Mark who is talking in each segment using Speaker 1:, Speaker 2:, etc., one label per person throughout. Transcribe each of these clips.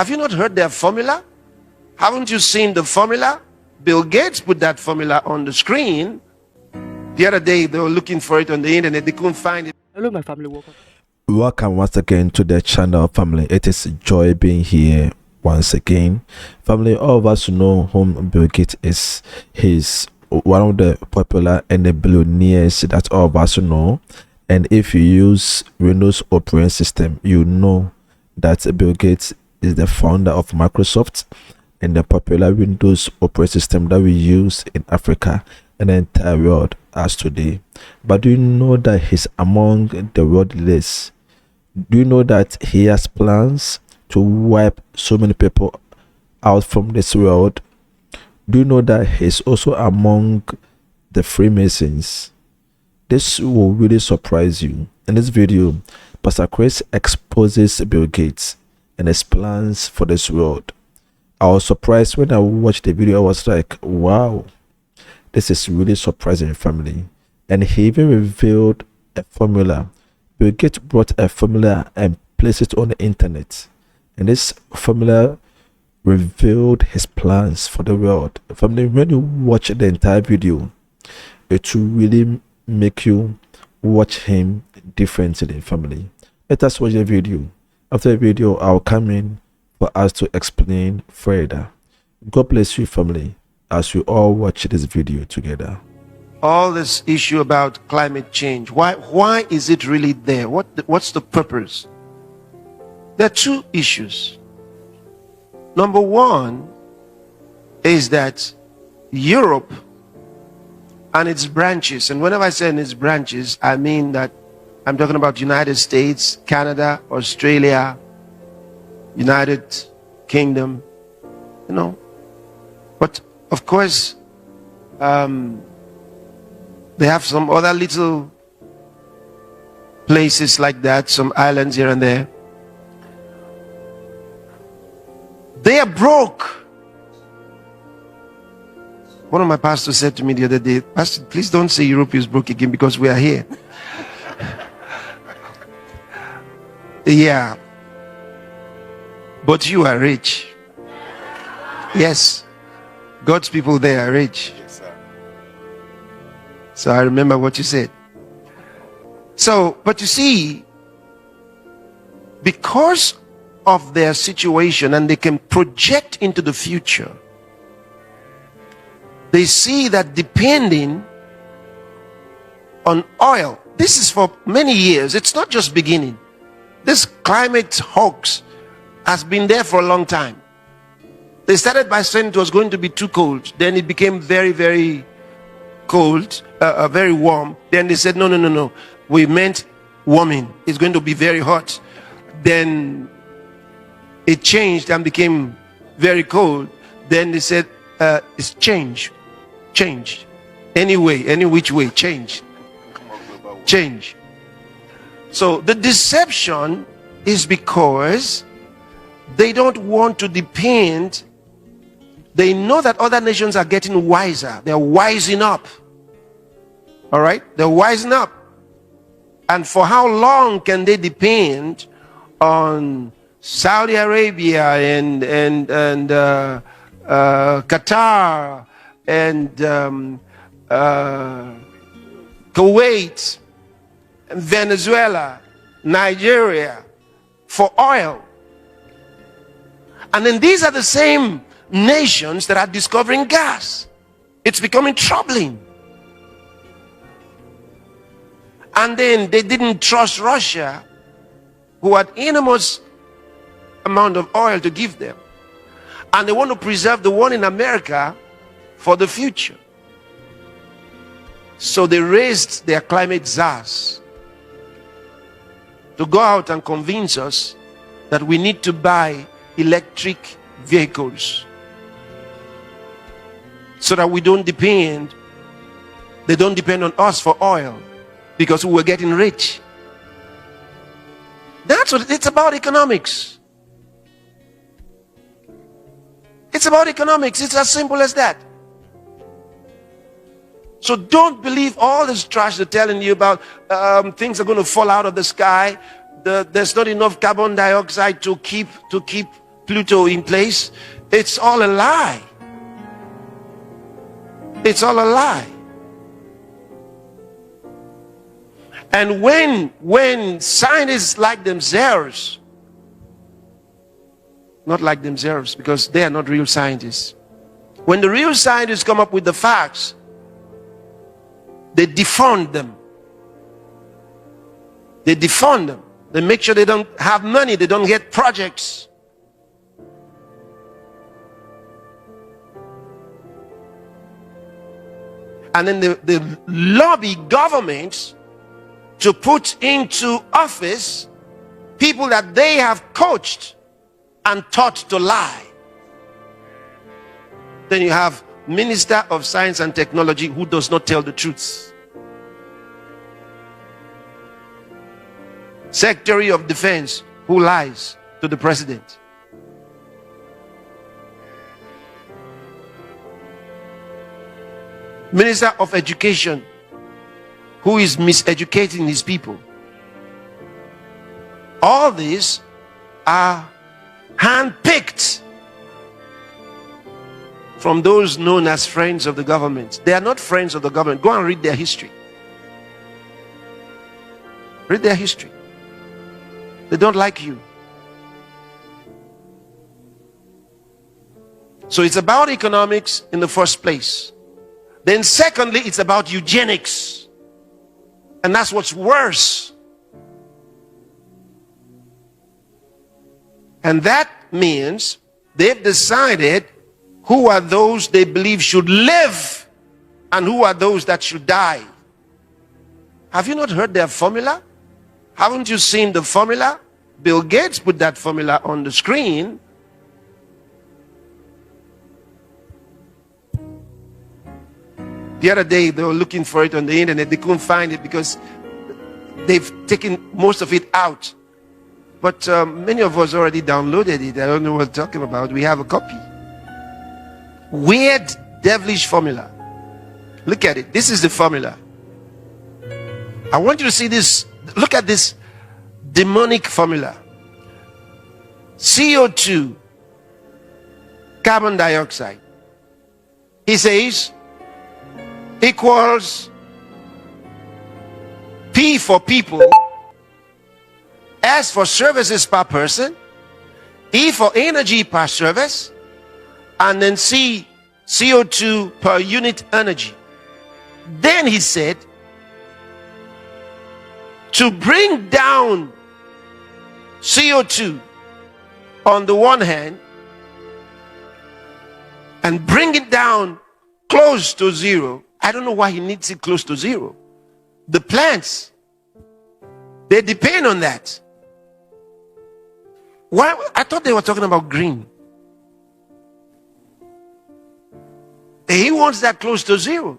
Speaker 1: Have you not heard their formula? Haven't you seen the formula? Bill Gates put that formula on the screen. The other day, they were looking for it on the internet. They couldn't find it.
Speaker 2: Hello, my family.
Speaker 3: Welcome once again to the channel, family. It is joy being here once again. Family, all of us know whom Bill Gates is. He's one of the popular and the billionaires that all of us know. And if you use Windows operating system, you know that Bill Gates is the founder of Microsoft and the popular Windows operating system that we use in Africa and the entire world as today. But do you know that he's among the world leaders? Do you know that he has plans to wipe so many people out from this world? Do you know that he's also among the Freemasons? This will really surprise you. In this video, Pastor Chris exposes Bill Gates and his plans for this world. I was surprised when I watched the video. I was like, wow, this is really surprising, family. And he even revealed a formula. Bill Gates brought a formula and placed it on the internet. And this formula revealed his plans for the world. Family, when you watch the entire video, it will really make you watch him differently, family. Let us watch the video. After the video, I'll come in for us to explain further. God bless you, family, as we all watch this video together.
Speaker 1: All this issue about climate change, why is it really there? What's the purpose? There are two issues. Number one is that Europe and its branches, and whenever I say in its branches, I mean that I'm talking about United States, Canada, Australia, United Kingdom, you know. But of course, they have some other little places like that, some islands here and there. They are broke. One of my pastors said to me the other day, Pastor, please don't say Europe is broke again because we are here. Yeah. But you are rich. Yes. God's people there are rich.
Speaker 4: Yes, sir.
Speaker 1: So I remember what you said. So, but you see, because of their situation and they can project into the future, they see that depending on oil, this is for many years, it's not just beginning. This climate hoax has been there for a long time. They started by saying it was going to be too cold. Then it became very, very cold, very warm. Then they said, no. We meant warming. It's going to be very hot. Then it changed and became very cold. Then they said, it's changed. Anyway, any which way, change. So the deception is because they don't want to depend. They know that other nations are getting wiser. They're wising up. All right? They're wising up. And for how long can they depend on Saudi Arabia and Qatar and Kuwait, and Venezuela, Nigeria for oil? And then these are the same nations that are discovering gas. It's becoming troubling. And then they didn't trust Russia, who had enormous amount of oil to give them. And they want to preserve the one in America for the future. So they raised their climate czars to go out and convince us that we need to buy electric vehicles so that we don't depend, they don't depend on us for oil because we were getting rich. That's what it's about. Economics. It's about economics. It's as simple as that. So don't believe all this trash they're telling you about. Things are going to fall out of the sky. There's not enough carbon dioxide to keep Pluto in place. It's all a lie. It's all a lie. And when scientists like themselves, not like themselves because they are not real scientists, when the real scientists come up with the facts, they defund them. They defund them. They make sure they don't have money, they don't get projects. And then they lobby governments to put into office people that they have coached and taught to lie. Then you have Minister of Science and Technology who does not tell the truth. Secretary of Defense who lies to the president. Minister of Education who is miseducating his people. All these are handpicked from those known as friends of the government. They are not friends of the government. Go and read their history. Read their history. They don't like you. So it's about economics in the first place. Then secondly, it's about eugenics. And that's what's worse. And that means they've decided who are those they believe should live and who are those that should die. Have you not heard their formula? Haven't you seen the formula? Bill Gates put that formula on the screen. The other day they were looking for it on the internet. They couldn't find it because they've taken most of it out. But many of us already downloaded it. I don't know what I'm talking about. We have a copy. Weird, devilish formula. Look at it. This is the formula. I want you to see this. Look at this demonic formula. CO2, carbon dioxide. He says equals P for people, S for services per person, E for energy per service, and then C, CO2 per unit energy. Then he said, to bring down CO2 on the one hand and bring it down close to zero. I don't know why he needs it close to zero. The plants, they depend on that. Why? I thought they were talking about green. He wants that close to zero.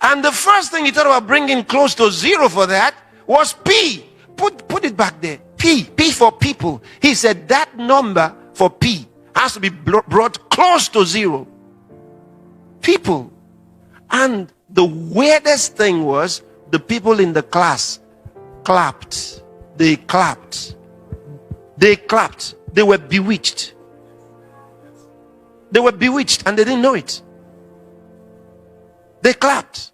Speaker 1: And the first thing he thought about bringing close to zero for that was P. Put it back there. P for people. He said that number for P has to be brought close to zero. People. And the weirdest thing was the people in the class clapped. They clapped. They clapped. They were bewitched. They were bewitched and they didn't know it. They clapped.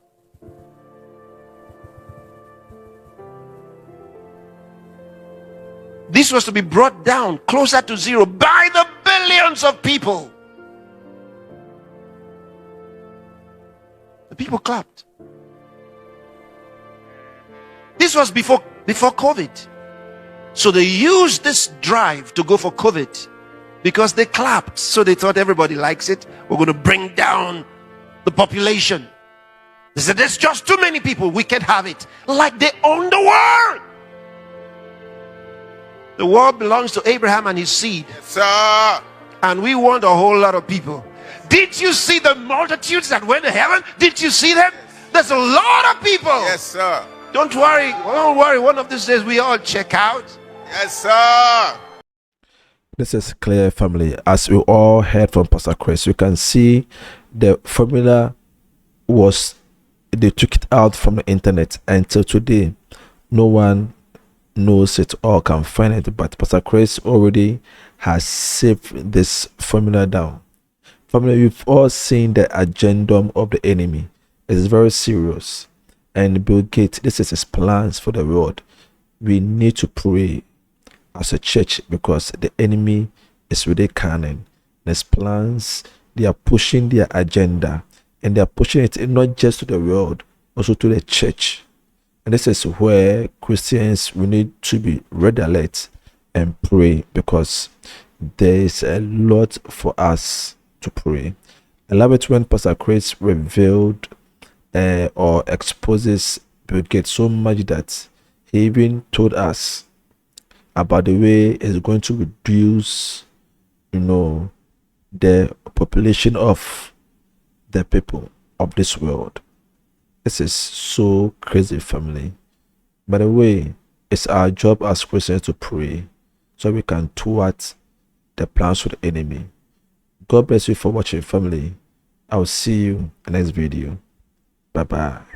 Speaker 1: This was to be brought down closer to zero by the billions of people. The people clapped. This was before COVID. So they used this drive to go for COVID because they clapped. So they thought everybody likes it. We're going to bring down the population. They said there's just too many people. We can't have it. Like they own the world. The world belongs to Abraham and his seed.
Speaker 2: Yes, sir.
Speaker 1: And we want a whole lot of people. Did you see the multitudes that went to heaven? Did you see them? There's a lot of people.
Speaker 2: Yes, sir.
Speaker 1: Don't worry. Don't worry. One of these days we all check out.
Speaker 2: Yes, sir.
Speaker 3: This is clear, family. As we all heard from Pastor Chris, you can see the formula was, they took it out from the internet. Until today, no one knows it or can find it. But Pastor Chris already has saved this formula down. Family, we've all seen the agenda of the enemy. It's very serious. And Bill Gates, this is his plans for the world. We need to pray as a church because the enemy is really cunning. His plans, they are pushing their agenda, and they are pushing it not just to the world, also to the church. And this is where Christians, we need to be red alert and pray, because there is a lot for us to pray. I love it when Pastor Chris revealed or exposes Bill Gates so much that he even told us about the way it's going to reduce, the population of the people of this world. This is so crazy, family. By the way, it's our job as Christians to pray so we can thwart the plans of the enemy. God bless you for watching, family. I'll see you in the next video. Bye bye.